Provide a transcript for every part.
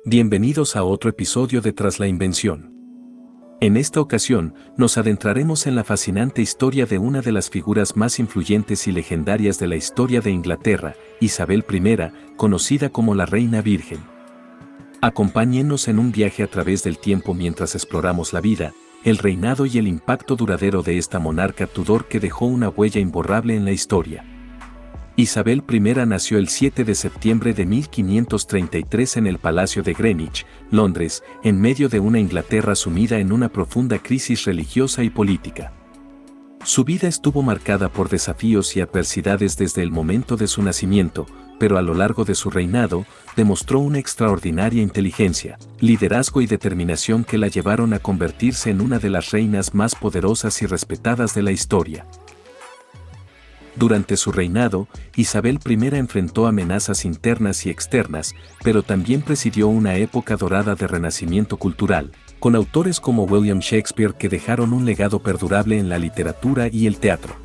Bienvenidos a otro episodio de Tras la Invención. En esta ocasión, nos adentraremos en la fascinante historia de una de las figuras más influyentes y legendarias de la historia de Inglaterra, Isabel I, conocida como la Reina Virgen. Acompáñennos en un viaje a través del tiempo mientras exploramos la vida, el reinado y el impacto duradero de esta monarca Tudor que dejó una huella imborrable en la historia. Isabel I nació el 7 de septiembre de 1533 en el Palacio de Greenwich, Londres, en medio de una Inglaterra sumida en una profunda crisis religiosa y política. Su vida estuvo marcada por desafíos y adversidades desde el momento de su nacimiento, pero a lo largo de su reinado, demostró una extraordinaria inteligencia, liderazgo y determinación que la llevaron a convertirse en una de las reinas más poderosas y respetadas de la historia. Durante su reinado, Isabel I enfrentó amenazas internas y externas, pero también presidió una época dorada de renacimiento cultural, con autores como William Shakespeare que dejaron un legado perdurable en la literatura y el teatro.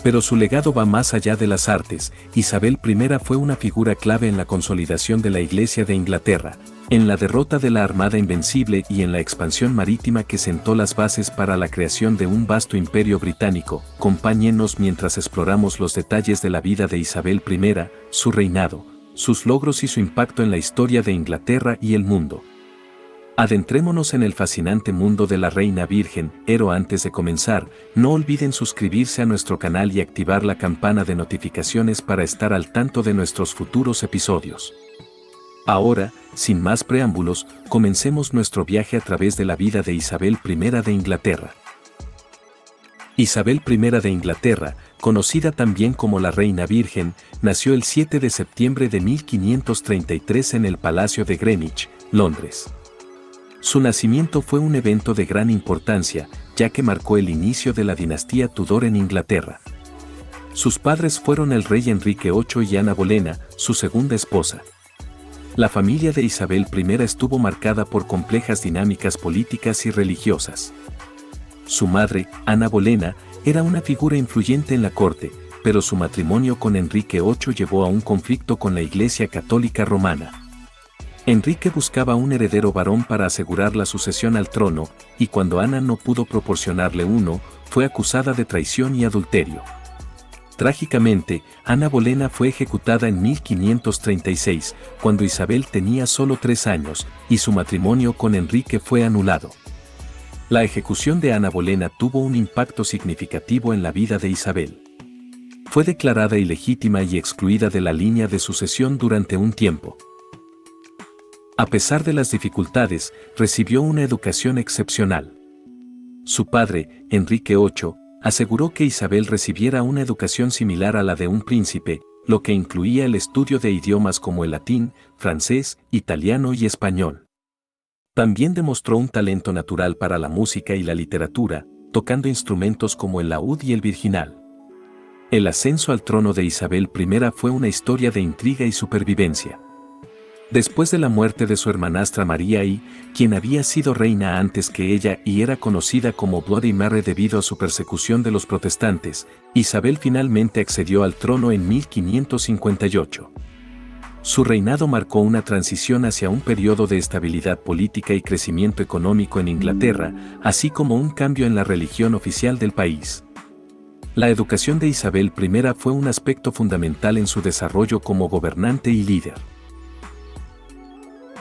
Pero su legado va más allá de las artes. Isabel I fue una figura clave en la consolidación de la Iglesia de Inglaterra, en la derrota de la Armada Invencible y en la expansión marítima que sentó las bases para la creación de un vasto imperio británico. Acompáñennos mientras exploramos los detalles de la vida de Isabel I, su reinado, sus logros y su impacto en la historia de Inglaterra y el mundo. Adentrémonos en el fascinante mundo de la Reina Virgen, pero antes de comenzar, no olviden suscribirse a nuestro canal y activar la campana de notificaciones para estar al tanto de nuestros futuros episodios. Ahora, sin más preámbulos, comencemos nuestro viaje a través de la vida de Isabel I de Inglaterra. Isabel I de Inglaterra, conocida también como la Reina Virgen, nació el 7 de septiembre de 1533 en el Palacio de Greenwich, Londres. Su nacimiento fue un evento de gran importancia, ya que marcó el inicio de la dinastía Tudor en Inglaterra. Sus padres fueron el rey Enrique VIII y Ana Bolena, su segunda esposa. La familia de Isabel I estuvo marcada por complejas dinámicas políticas y religiosas. Su madre, Ana Bolena, era una figura influyente en la corte, pero su matrimonio con Enrique VIII llevó a un conflicto con la Iglesia Católica Romana. Enrique buscaba un heredero varón para asegurar la sucesión al trono, y cuando Ana no pudo proporcionarle uno, fue acusada de traición y adulterio. Trágicamente, Ana Bolena fue ejecutada en 1536, cuando Isabel tenía solo 3 años, y su matrimonio con Enrique fue anulado. La ejecución de Ana Bolena tuvo un impacto significativo en la vida de Isabel. Fue declarada ilegítima y excluida de la línea de sucesión durante un tiempo. A pesar de las dificultades, recibió una educación excepcional. Su padre, Enrique VIII, aseguró que Isabel recibiera una educación similar a la de un príncipe, lo que incluía el estudio de idiomas como el latín, francés, italiano y español. También demostró un talento natural para la música y la literatura, tocando instrumentos como el laúd y el virginal. El ascenso al trono de Isabel I fue una historia de intriga y supervivencia. Después de la muerte de su hermanastra María I, quien había sido reina antes que ella y era conocida como Bloody Mary debido a su persecución de los protestantes, Isabel finalmente accedió al trono en 1558. Su reinado marcó una transición hacia un periodo de estabilidad política y crecimiento económico en Inglaterra, así como un cambio en la religión oficial del país. La educación de Isabel I fue un aspecto fundamental en su desarrollo como gobernante y líder.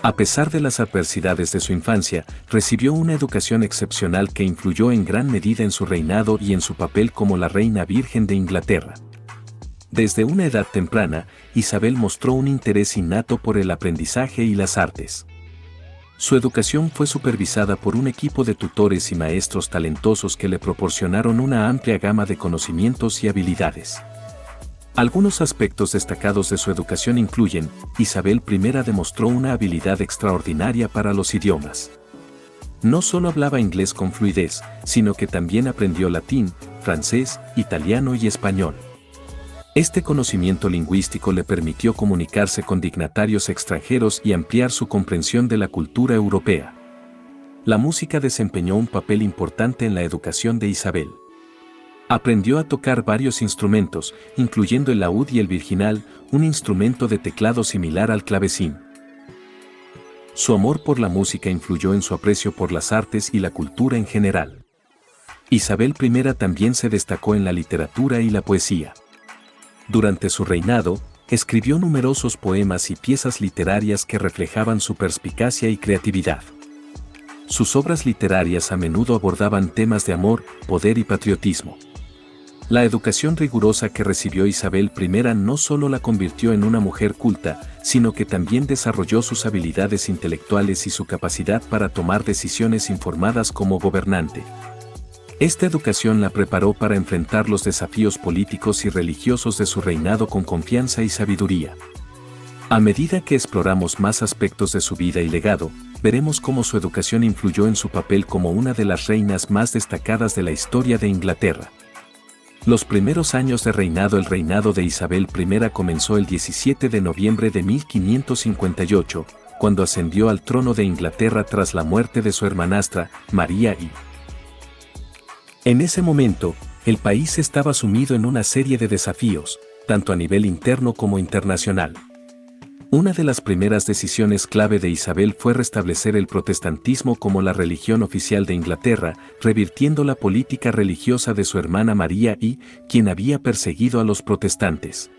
A pesar de las adversidades de su infancia, recibió una educación excepcional que influyó en gran medida en su reinado y en su papel como la Reina Virgen de Inglaterra. Desde una edad temprana, Isabel mostró un interés innato por el aprendizaje y las artes. Su educación fue supervisada por un equipo de tutores y maestros talentosos que le proporcionaron una amplia gama de conocimientos y habilidades. Algunos aspectos destacados de su educación incluyen: Isabel I demostró una habilidad extraordinaria para los idiomas. No solo hablaba inglés con fluidez, sino que también aprendió latín, francés, italiano y español. Este conocimiento lingüístico le permitió comunicarse con dignatarios extranjeros y ampliar su comprensión de la cultura europea. La música desempeñó un papel importante en la educación de Isabel. Aprendió a tocar varios instrumentos, incluyendo el laúd y el virginal, un instrumento de teclado similar al clavecín. Su amor por la música influyó en su aprecio por las artes y la cultura en general. Isabel I también se destacó en la literatura y la poesía. Durante su reinado, escribió numerosos poemas y piezas literarias que reflejaban su perspicacia y creatividad. Sus obras literarias a menudo abordaban temas de amor, poder y patriotismo. La educación rigurosa que recibió Isabel I no solo la convirtió en una mujer culta, sino que también desarrolló sus habilidades intelectuales y su capacidad para tomar decisiones informadas como gobernante. Esta educación la preparó para enfrentar los desafíos políticos y religiosos de su reinado con confianza y sabiduría. A medida que exploramos más aspectos de su vida y legado, veremos cómo su educación influyó en su papel como una de las reinas más destacadas de la historia de Inglaterra. Los primeros años de reinado. El reinado de Isabel I comenzó el 17 de noviembre de 1558, cuando ascendió al trono de Inglaterra tras la muerte de su hermanastra, María I. En ese momento, el país estaba sumido en una serie de desafíos, tanto a nivel interno como internacional. Una de las primeras decisiones clave de Isabel fue restablecer el protestantismo como la religión oficial de Inglaterra, revirtiendo la política religiosa de su hermana María I, quien había perseguido a los protestantes.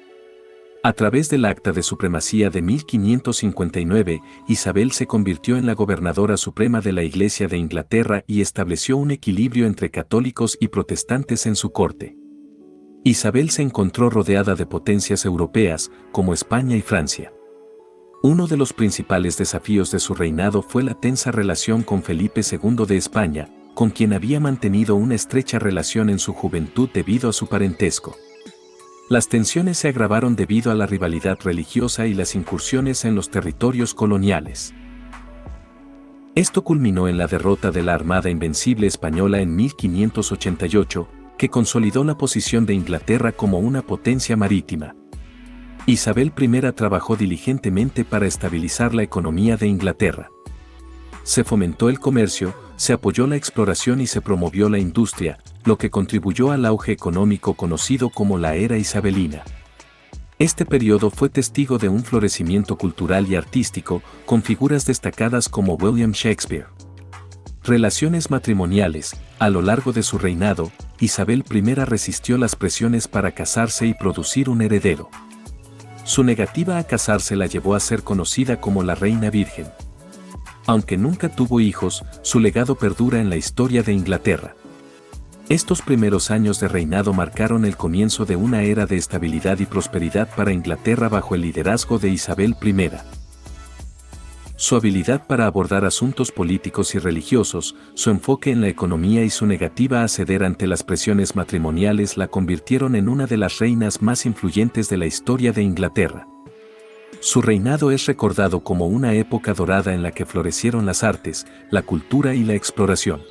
A través del Acta de Supremacía de 1559, Isabel se convirtió en la gobernadora suprema de la Iglesia de Inglaterra y estableció un equilibrio entre católicos y protestantes en su corte. Isabel se encontró rodeada de potencias europeas, como España y Francia. Uno de los principales desafíos de su reinado fue la tensa relación con Felipe II de España, con quien había mantenido una estrecha relación en su juventud debido a su parentesco. Las tensiones se agravaron debido a la rivalidad religiosa y las incursiones en los territorios coloniales. Esto culminó en la derrota de la Armada Invencible española en 1588, que consolidó la posición de Inglaterra como una potencia marítima. Isabel I trabajó diligentemente para estabilizar la economía de Inglaterra. Se fomentó el comercio, se apoyó la exploración y se promovió la industria, lo que contribuyó al auge económico conocido como la Era Isabelina. Este periodo fue testigo de un florecimiento cultural y artístico, con figuras destacadas como William Shakespeare. Relaciones matrimoniales. A lo largo de su reinado, Isabel I resistió las presiones para casarse y producir un heredero. Su negativa a casarse la llevó a ser conocida como la Reina Virgen. Aunque nunca tuvo hijos, su legado perdura en la historia de Inglaterra. Estos primeros años de reinado marcaron el comienzo de una era de estabilidad y prosperidad para Inglaterra bajo el liderazgo de Isabel I. Su habilidad para abordar asuntos políticos y religiosos, su enfoque en la economía y su negativa a ceder ante las presiones matrimoniales la convirtieron en una de las reinas más influyentes de la historia de Inglaterra. Su reinado es recordado como una época dorada en la que florecieron las artes, la cultura y la exploración.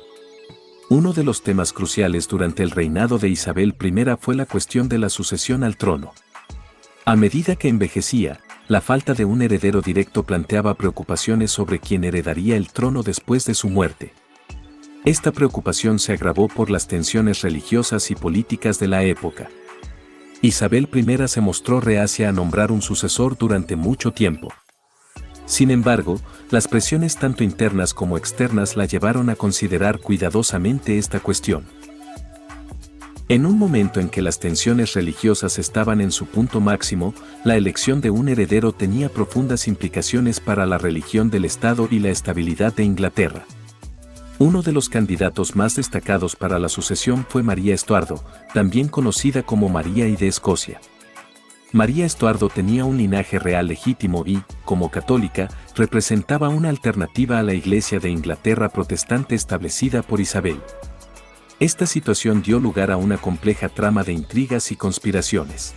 Uno de los temas cruciales durante el reinado de Isabel I fue la cuestión de la sucesión al trono. A medida que envejecía, la falta de un heredero directo planteaba preocupaciones sobre quién heredaría el trono después de su muerte. Esta preocupación se agravó por las tensiones religiosas y políticas de la época. Isabel I se mostró reacia a nombrar un sucesor durante mucho tiempo. Sin embargo, las presiones tanto internas como externas la llevaron a considerar cuidadosamente esta cuestión. En un momento en que las tensiones religiosas estaban en su punto máximo, la elección de un heredero tenía profundas implicaciones para la religión del Estado y la estabilidad de Inglaterra. Uno de los candidatos más destacados para la sucesión fue María Estuardo, también conocida como María I de Escocia. María Estuardo tenía un linaje real legítimo y, como católica, representaba una alternativa a la Iglesia de Inglaterra protestante establecida por Isabel. Esta situación dio lugar a una compleja trama de intrigas y conspiraciones.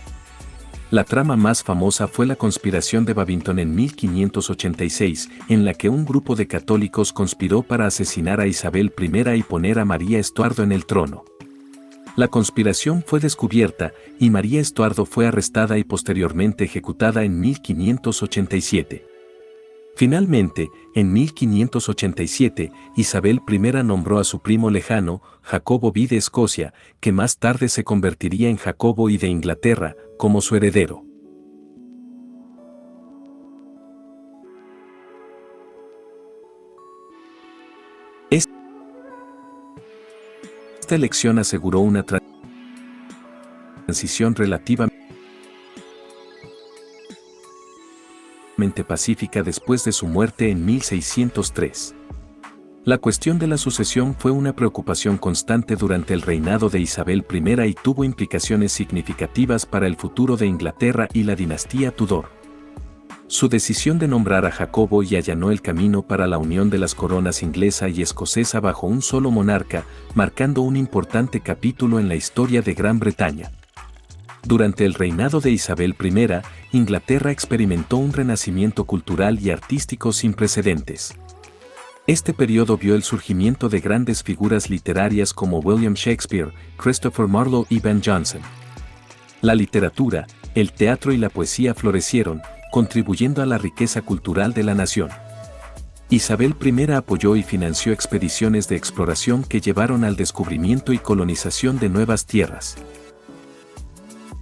La trama más famosa fue la conspiración de Babington en 1586, en la que un grupo de católicos conspiró para asesinar a Isabel I y poner a María Estuardo en el trono. La conspiración fue descubierta, y María Estuardo fue arrestada y posteriormente ejecutada en 1587. Finalmente, en 1587, Isabel I nombró a su primo lejano, Jacobo I de Escocia, que más tarde se convertiría en Jacobo I de Inglaterra, como su heredero. Esta elección aseguró una transición relativamente pacífica después de su muerte en 1603. La cuestión de la sucesión fue una preocupación constante durante el reinado de Isabel I y tuvo implicaciones significativas para el futuro de Inglaterra y la dinastía Tudor. Su decisión de nombrar a Jacobo y allanó el camino para la unión de las coronas inglesa y escocesa bajo un solo monarca, marcando un importante capítulo en la historia de Gran Bretaña. Durante el reinado de Isabel I, Inglaterra experimentó un renacimiento cultural y artístico sin precedentes. Este periodo vio el surgimiento de grandes figuras literarias como William Shakespeare, Christopher Marlowe y Ben Jonson. La literatura, el teatro y la poesía florecieron, contribuyendo a la riqueza cultural de la nación. Isabel I apoyó y financió expediciones de exploración que llevaron al descubrimiento y colonización de nuevas tierras.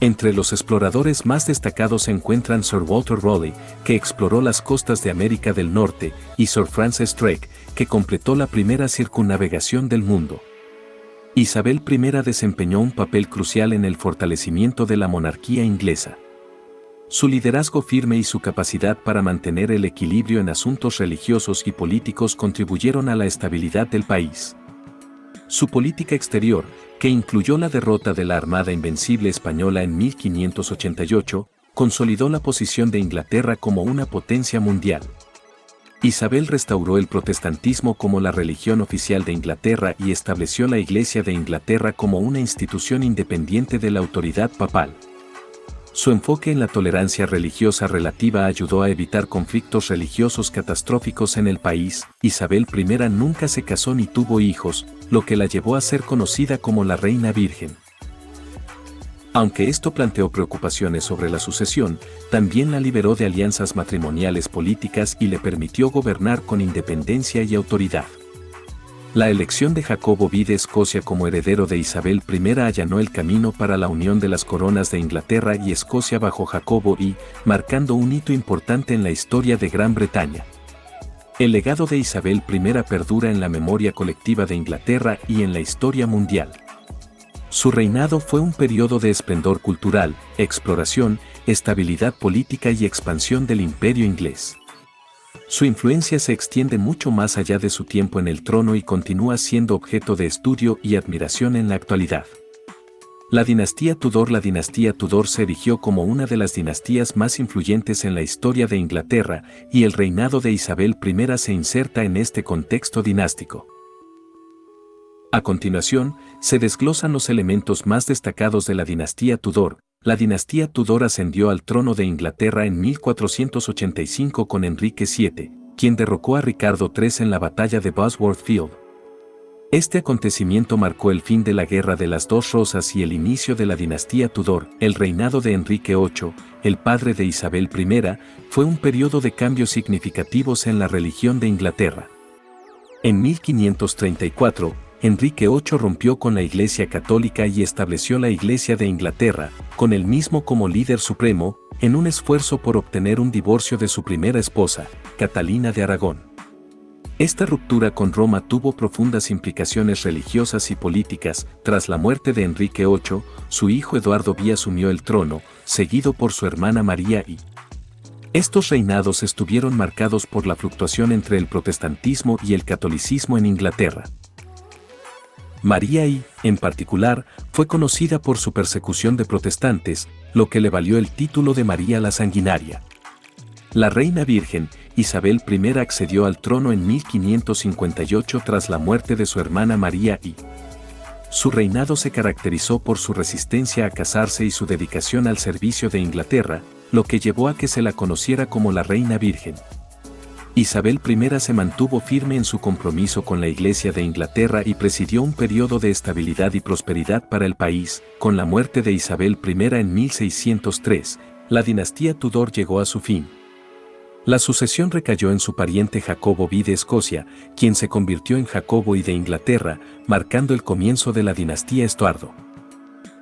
Entre los exploradores más destacados se encuentran Sir Walter Raleigh, que exploró las costas de América del Norte, y Sir Francis Drake, que completó la primera circunnavegación del mundo. Isabel I desempeñó un papel crucial en el fortalecimiento de la monarquía inglesa. Su liderazgo firme y su capacidad para mantener el equilibrio en asuntos religiosos y políticos contribuyeron a la estabilidad del país. Su política exterior, que incluyó la derrota de la Armada Invencible Española en 1588, consolidó la posición de Inglaterra como una potencia mundial. Isabel restauró el protestantismo como la religión oficial de Inglaterra y estableció la Iglesia de Inglaterra como una institución independiente de la autoridad papal. Su enfoque en la tolerancia religiosa relativa ayudó a evitar conflictos religiosos catastróficos en el país. Isabel I nunca se casó ni tuvo hijos, lo que la llevó a ser conocida como la Reina Virgen. Aunque esto planteó preocupaciones sobre la sucesión, también la liberó de alianzas matrimoniales políticas y le permitió gobernar con independencia y autoridad. La elección de Jacobo I de Escocia como heredero de Isabel I allanó el camino para la unión de las coronas de Inglaterra y Escocia bajo Jacobo I, marcando un hito importante en la historia de Gran Bretaña. El legado de Isabel I perdura en la memoria colectiva de Inglaterra y en la historia mundial. Su reinado fue un periodo de esplendor cultural, exploración, estabilidad política y expansión del imperio inglés. Su influencia se extiende mucho más allá de su tiempo en el trono y continúa siendo objeto de estudio y admiración en la actualidad. La dinastía Tudor se erigió como una de las dinastías más influyentes en la historia de Inglaterra, y el reinado de Isabel I se inserta en este contexto dinástico. A continuación, se desglosan los elementos más destacados de la dinastía Tudor. La dinastía Tudor ascendió al trono de Inglaterra en 1485 con Enrique VII, quien derrocó a Ricardo III en la batalla de Bosworth Field. Este acontecimiento marcó el fin de la Guerra de las Dos Rosas y el inicio de la dinastía Tudor. El reinado de Enrique VIII, el padre de Isabel I, fue un periodo de cambios significativos en la religión de Inglaterra. En 1534, Enrique VIII rompió con la Iglesia Católica y estableció la Iglesia de Inglaterra, con él mismo como líder supremo, en un esfuerzo por obtener un divorcio de su primera esposa, Catalina de Aragón. Esta ruptura con Roma tuvo profundas implicaciones religiosas y políticas. Tras la muerte de Enrique VIII, su hijo Eduardo V asumió el trono, seguido por su hermana María I. Estos reinados estuvieron marcados por la fluctuación entre el protestantismo y el catolicismo en Inglaterra. María I, en particular, fue conocida por su persecución de protestantes, lo que le valió el título de María la Sanguinaria. La Reina Virgen, Isabel I accedió al trono en 1558 tras la muerte de su hermana María I. Su reinado se caracterizó por su resistencia a casarse y su dedicación al servicio de Inglaterra, lo que llevó a que se la conociera como la Reina Virgen. Isabel I se mantuvo firme en su compromiso con la Iglesia de Inglaterra y presidió un periodo de estabilidad y prosperidad para el país. Con la muerte de Isabel I en 1603, la dinastía Tudor llegó a su fin. La sucesión recayó en su pariente Jacobo I de Escocia, quien se convirtió en Jacobo I de Inglaterra, marcando el comienzo de la dinastía Estuardo.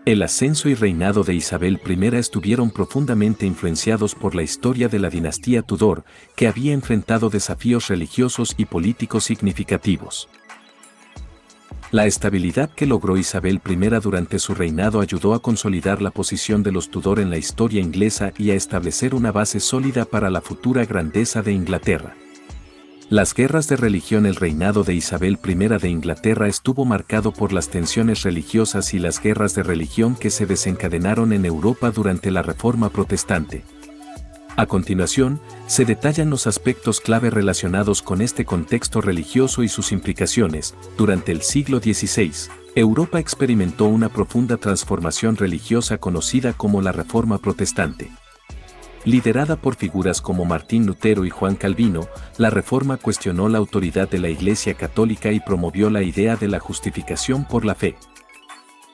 El ascenso y reinado de Isabel I estuvieron profundamente influenciados por la historia de la dinastía Tudor, que había enfrentado desafíos religiosos y políticos significativos. La estabilidad que logró Isabel I durante su reinado ayudó a consolidar la posición de los Tudor en la historia inglesa y a establecer una base sólida para la futura grandeza de Inglaterra. Las guerras de religión. El reinado de Isabel I de Inglaterra estuvo marcado por las tensiones religiosas y las guerras de religión que se desencadenaron en Europa durante la Reforma Protestante. A continuación, se detallan los aspectos clave relacionados con este contexto religioso y sus implicaciones. Durante el siglo XVI, Europa experimentó una profunda transformación religiosa conocida como la Reforma Protestante. Liderada por figuras como Martín Lutero y Juan Calvino, la Reforma cuestionó la autoridad de la Iglesia Católica y promovió la idea de la justificación por la fe.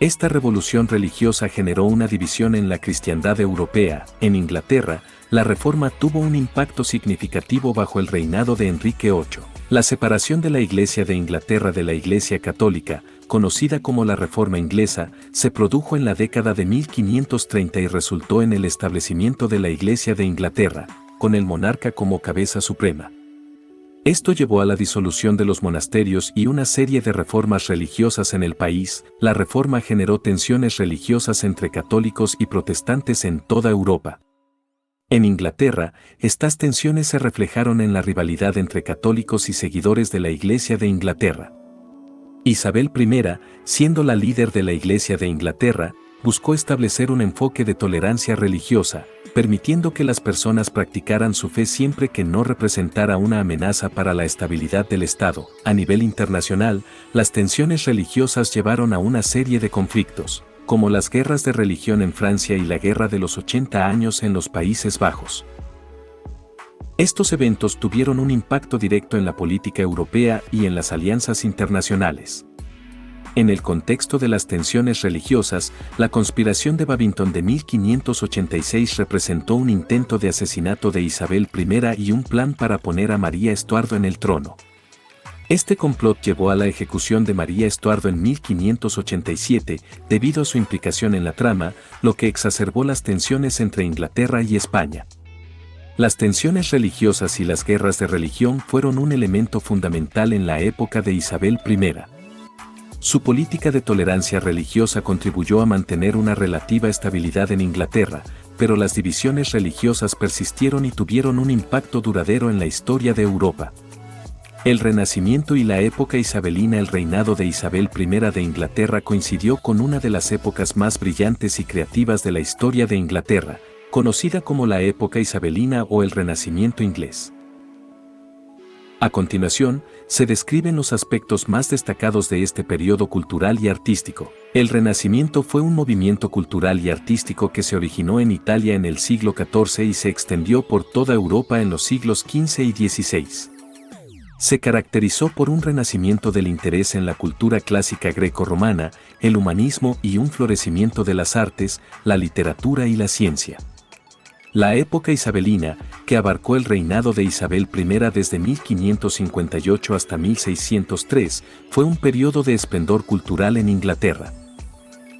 Esta revolución religiosa generó una división en la cristiandad europea. En Inglaterra, la Reforma tuvo un impacto significativo bajo el reinado de Enrique VIII. La separación de la Iglesia de Inglaterra de la Iglesia Católica, conocida como la Reforma Inglesa, se produjo en la década de 1530 y resultó en el establecimiento de la Iglesia de Inglaterra, con el monarca como cabeza suprema. Esto llevó a la disolución de los monasterios y una serie de reformas religiosas en el país. La Reforma generó tensiones religiosas entre católicos y protestantes en toda Europa. En Inglaterra, estas tensiones se reflejaron en la rivalidad entre católicos y seguidores de la Iglesia de Inglaterra. Isabel I, siendo la líder de la Iglesia de Inglaterra, buscó establecer un enfoque de tolerancia religiosa, permitiendo que las personas practicaran su fe siempre que no representara una amenaza para la estabilidad del Estado. A nivel internacional, las tensiones religiosas llevaron a una serie de conflictos, como las guerras de religión en Francia y la Guerra de los 80 años en los Países Bajos. Estos eventos tuvieron un impacto directo en la política europea y en las alianzas internacionales. En el contexto de las tensiones religiosas, la conspiración de Babington de 1586 representó un intento de asesinato de Isabel I y un plan para poner a María Estuardo en el trono. Este complot llevó a la ejecución de María Estuardo en 1587, debido a su implicación en la trama, lo que exacerbó las tensiones entre Inglaterra y España. Las tensiones religiosas y las guerras de religión fueron un elemento fundamental en la época de Isabel I. Su política de tolerancia religiosa contribuyó a mantener una relativa estabilidad en Inglaterra, pero las divisiones religiosas persistieron y tuvieron un impacto duradero en la historia de Europa. El Renacimiento y la época isabelina. El reinado de Isabel I de Inglaterra coincidió con una de las épocas más brillantes y creativas de la historia de Inglaterra, conocida como la época isabelina o el Renacimiento inglés. A continuación, se describen los aspectos más destacados de este periodo cultural y artístico. El Renacimiento fue un movimiento cultural y artístico que se originó en Italia en el siglo XIV y se extendió por toda Europa en los siglos XV y XVI. Se caracterizó por un renacimiento del interés en la cultura clásica greco-romana, el humanismo y un florecimiento de las artes, la literatura y la ciencia. La época isabelina, que abarcó el reinado de Isabel I desde 1558 hasta 1603, fue un periodo de esplendor cultural en Inglaterra.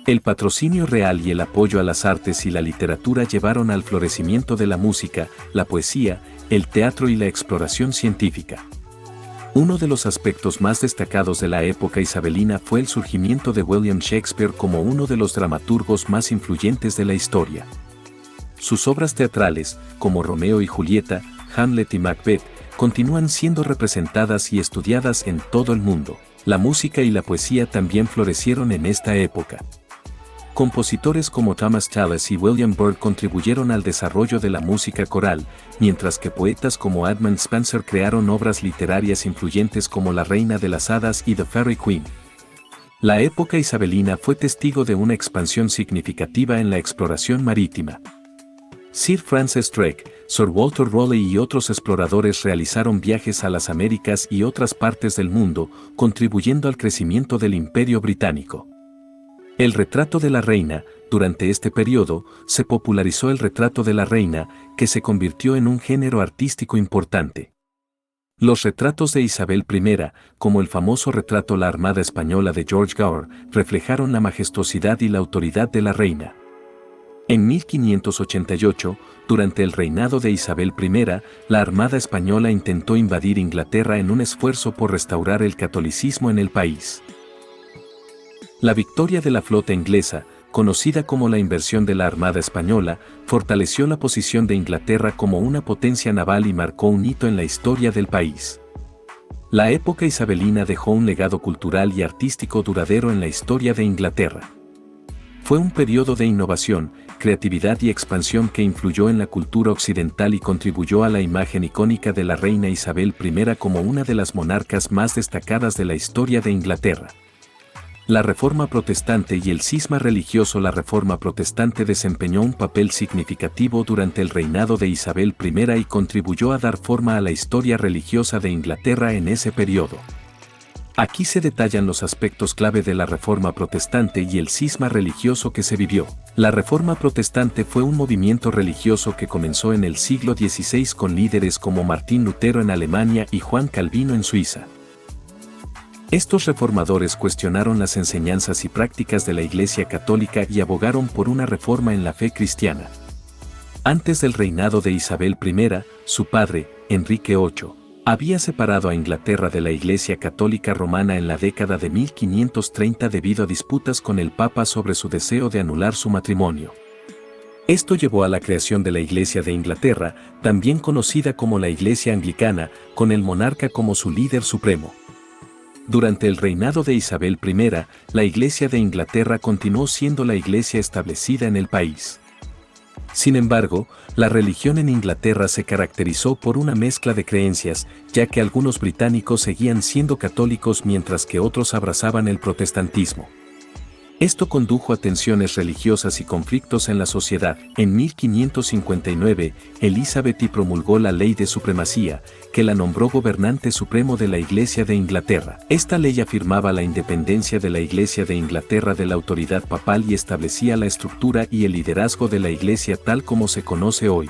El patrocinio real y el apoyo a las artes y la literatura llevaron al florecimiento de la música, la poesía, el teatro y la exploración científica. Uno de los aspectos más destacados de la época isabelina fue el surgimiento de William Shakespeare como uno de los dramaturgos más influyentes de la historia. Sus obras teatrales, como Romeo y Julieta, Hamlet y Macbeth, continúan siendo representadas y estudiadas en todo el mundo. La música y la poesía también florecieron en esta época. Compositores como Thomas Tallis y William Byrd contribuyeron al desarrollo de la música coral, mientras que poetas como Edmund Spenser crearon obras literarias influyentes como La Reina de las Hadas y The Faerie Queene. La época isabelina fue testigo de una expansión significativa en la exploración marítima. Sir Francis Drake, Sir Walter Raleigh y otros exploradores realizaron viajes a las Américas y otras partes del mundo, contribuyendo al crecimiento del Imperio Británico. El retrato de la reina. Durante este periodo, se popularizó el retrato de la reina, que se convirtió en un género artístico importante. Los retratos de Isabel I, como el famoso retrato La Armada Española de George Gower, reflejaron la majestuosidad y la autoridad de la reina. En 1588, durante el reinado de Isabel I, la Armada Española intentó invadir Inglaterra en un esfuerzo por restaurar el catolicismo en el país. La victoria de la flota inglesa, conocida como la inversión de la Armada Española, fortaleció la posición de Inglaterra como una potencia naval y marcó un hito en la historia del país. La época isabelina dejó un legado cultural y artístico duradero en la historia de Inglaterra. Fue un periodo de innovación, creatividad y expansión que influyó en la cultura occidental y contribuyó a la imagen icónica de la reina Isabel I como una de las monarcas más destacadas de la historia de Inglaterra. La Reforma Protestante y el cisma religioso. La Reforma Protestante desempeñó un papel significativo durante el reinado de Isabel I y contribuyó a dar forma a la historia religiosa de Inglaterra en ese periodo. Aquí se detallan los aspectos clave de la Reforma Protestante y el cisma religioso que se vivió. La Reforma Protestante fue un movimiento religioso que comenzó en el siglo XVI con líderes como Martín Lutero en Alemania y Juan Calvino en Suiza. Estos reformadores cuestionaron las enseñanzas y prácticas de la Iglesia Católica y abogaron por una reforma en la fe cristiana. Antes del reinado de Isabel I, su padre, Enrique VIII, había separado a Inglaterra de la Iglesia Católica Romana en la década de 1530 debido a disputas con el Papa sobre su deseo de anular su matrimonio. Esto llevó a la creación de la Iglesia de Inglaterra, también conocida como la Iglesia Anglicana, con el monarca como su líder supremo. Durante el reinado de Isabel I, la Iglesia de Inglaterra continuó siendo la iglesia establecida en el país. Sin embargo, la religión en Inglaterra se caracterizó por una mezcla de creencias, ya que algunos británicos seguían siendo católicos mientras que otros abrazaban el protestantismo. Esto condujo a tensiones religiosas y conflictos en la sociedad. En 1559, Elizabeth promulgó la Ley de Supremacía, que la nombró gobernante supremo de la Iglesia de Inglaterra. Esta ley afirmaba la independencia de la Iglesia de Inglaterra de la autoridad papal y establecía la estructura y el liderazgo de la Iglesia tal como se conoce hoy.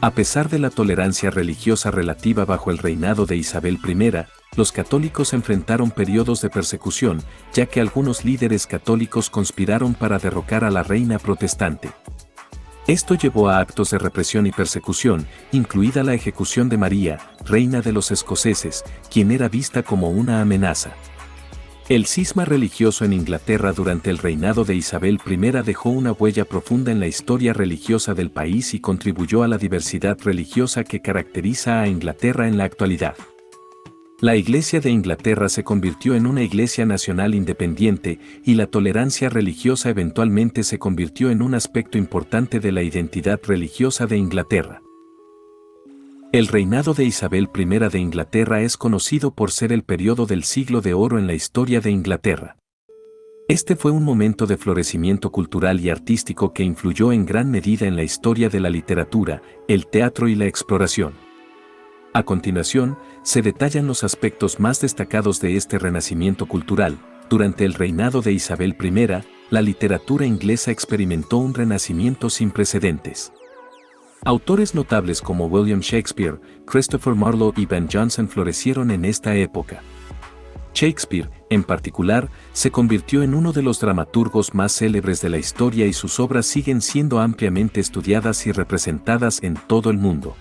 A pesar de la tolerancia religiosa relativa bajo el reinado de Isabel I, los católicos enfrentaron periodos de persecución, ya que algunos líderes católicos conspiraron para derrocar a la reina protestante. Esto llevó a actos de represión y persecución, incluida la ejecución de María, reina de los escoceses, quien era vista como una amenaza. El cisma religioso en Inglaterra durante el reinado de Isabel I dejó una huella profunda en la historia religiosa del país y contribuyó a la diversidad religiosa que caracteriza a Inglaterra en la actualidad. La Iglesia de Inglaterra se convirtió en una iglesia nacional independiente y la tolerancia religiosa eventualmente se convirtió en un aspecto importante de la identidad religiosa de Inglaterra. El reinado de Isabel I de Inglaterra es conocido por ser el periodo del siglo de oro en la historia de Inglaterra. Este fue un momento de florecimiento cultural y artístico que influyó en gran medida en la historia de la literatura, el teatro y la exploración. A continuación, se detallan los aspectos más destacados de este renacimiento cultural. Durante el reinado de Isabel I, la literatura inglesa experimentó un renacimiento sin precedentes. Autores notables como William Shakespeare, Christopher Marlowe y Ben Jonson florecieron en esta época. Shakespeare, en particular, se convirtió en uno de los dramaturgos más célebres de la historia y sus obras siguen siendo ampliamente estudiadas y representadas en todo el mundo.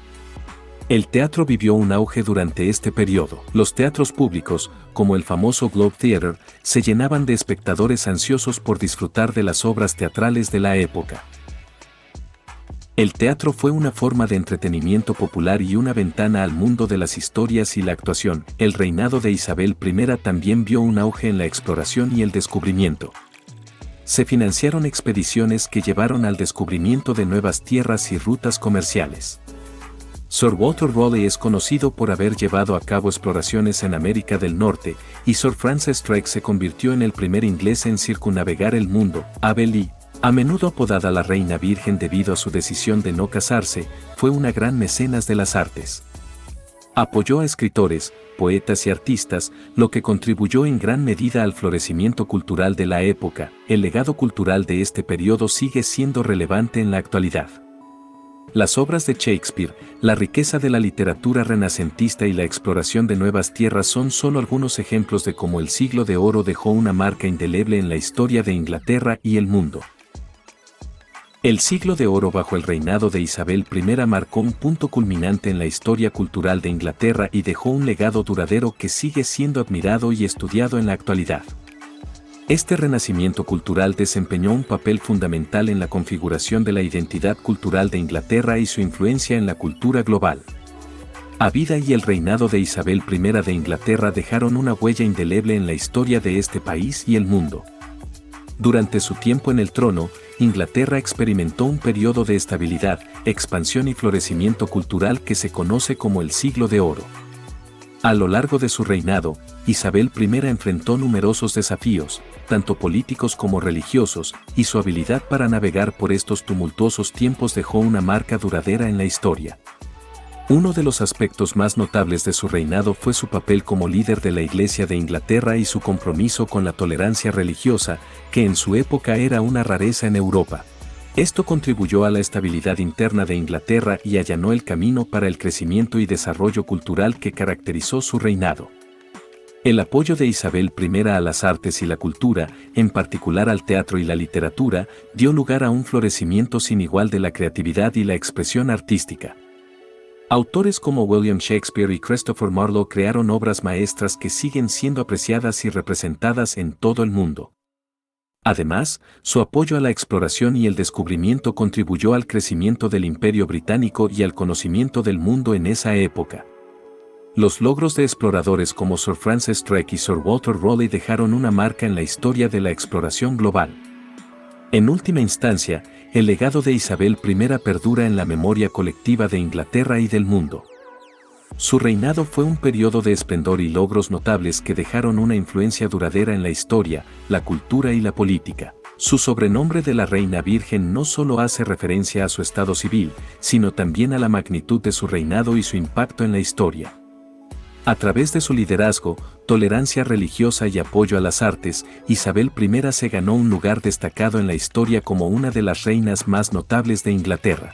El teatro vivió un auge durante este periodo. Los teatros públicos, como el famoso Globe Theatre, se llenaban de espectadores ansiosos por disfrutar de las obras teatrales de la época. El teatro fue una forma de entretenimiento popular y una ventana al mundo de las historias y la actuación. El reinado de Isabel I también vio un auge en la exploración y el descubrimiento. Se financiaron expediciones que llevaron al descubrimiento de nuevas tierras y rutas comerciales. Sir Walter Raleigh es conocido por haber llevado a cabo exploraciones en América del Norte, y Sir Francis Drake se convirtió en el primer inglés en circunnavegar el mundo. Abby Lee, a menudo apodada la Reina Virgen debido a su decisión de no casarse, fue una gran mecenas de las artes. Apoyó a escritores, poetas y artistas, lo que contribuyó en gran medida al florecimiento cultural de la época. El legado cultural de este periodo sigue siendo relevante en la actualidad. Las obras de Shakespeare, la riqueza de la literatura renacentista y la exploración de nuevas tierras son solo algunos ejemplos de cómo el siglo de oro dejó una marca indeleble en la historia de Inglaterra y el mundo. El siglo de oro bajo el reinado de Isabel I marcó un punto culminante en la historia cultural de Inglaterra y dejó un legado duradero que sigue siendo admirado y estudiado en la actualidad. Este renacimiento cultural desempeñó un papel fundamental en la configuración de la identidad cultural de Inglaterra y su influencia en la cultura global. La vida y el reinado de Isabel I de Inglaterra dejaron una huella indeleble en la historia de este país y el mundo. Durante su tiempo en el trono, Inglaterra experimentó un periodo de estabilidad, expansión y florecimiento cultural que se conoce como el Siglo de Oro. A lo largo de su reinado, Isabel I enfrentó numerosos desafíos, tanto políticos como religiosos, y su habilidad para navegar por estos tumultuosos tiempos dejó una marca duradera en la historia. Uno de los aspectos más notables de su reinado fue su papel como líder de la Iglesia de Inglaterra y su compromiso con la tolerancia religiosa, que en su época era una rareza en Europa. Esto contribuyó a la estabilidad interna de Inglaterra y allanó el camino para el crecimiento y desarrollo cultural que caracterizó su reinado. El apoyo de Isabel I a las artes y la cultura, en particular al teatro y la literatura, dio lugar a un florecimiento sin igual de la creatividad y la expresión artística. Autores como William Shakespeare y Christopher Marlowe crearon obras maestras que siguen siendo apreciadas y representadas en todo el mundo. Además, su apoyo a la exploración y el descubrimiento contribuyó al crecimiento del Imperio Británico y al conocimiento del mundo en esa época. Los logros de exploradores como Sir Francis Drake y Sir Walter Raleigh dejaron una marca en la historia de la exploración global. En última instancia, el legado de Isabel I perdura en la memoria colectiva de Inglaterra y del mundo. Su reinado fue un periodo de esplendor y logros notables que dejaron una influencia duradera en la historia, la cultura y la política. Su sobrenombre de la Reina Virgen no solo hace referencia a su estado civil, sino también a la magnitud de su reinado y su impacto en la historia. A través de su liderazgo, tolerancia religiosa y apoyo a las artes, Isabel I se ganó un lugar destacado en la historia como una de las reinas más notables de Inglaterra.